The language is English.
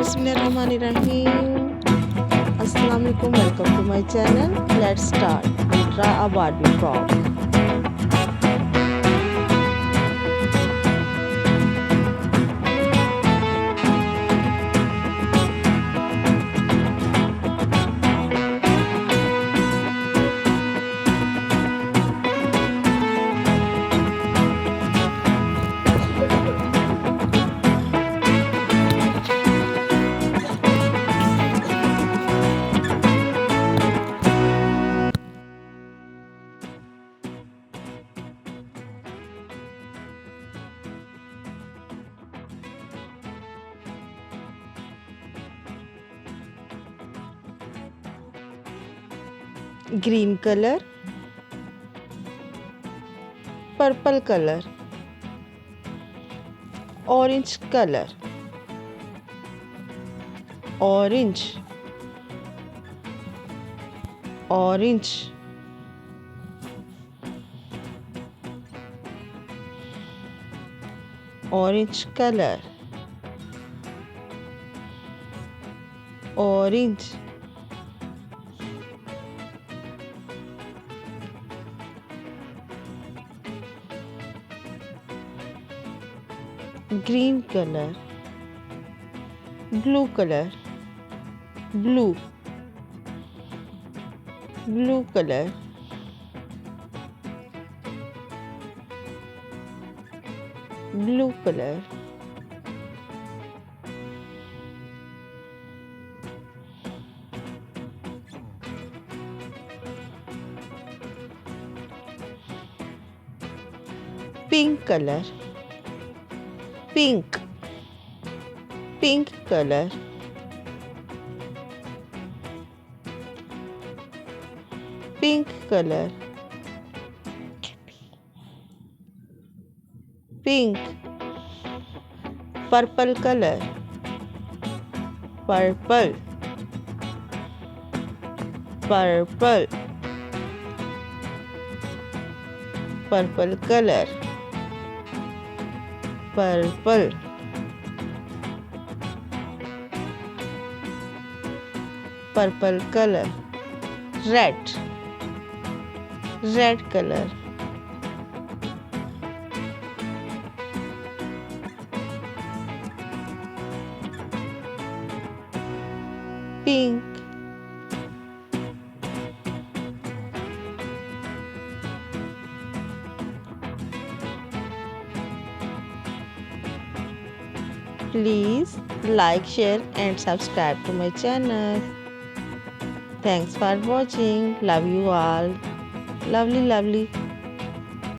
Bismillahirrahmanirrahim. Assalamualaikum. Welcome to my channel. Let's start. We'll draw a Barbie frock. Green color, purple color, orange color, orange, orange, orange color, orange, green color, blue color, blue, blue color, blue color, pink color, pink, pink color, pink color, pink, purple color, purple, purple, purple color, purple, purple color, red, red color, pink, please like, share and subscribe to my channel. Thanks for watching. Love you all. Lovely, lovely.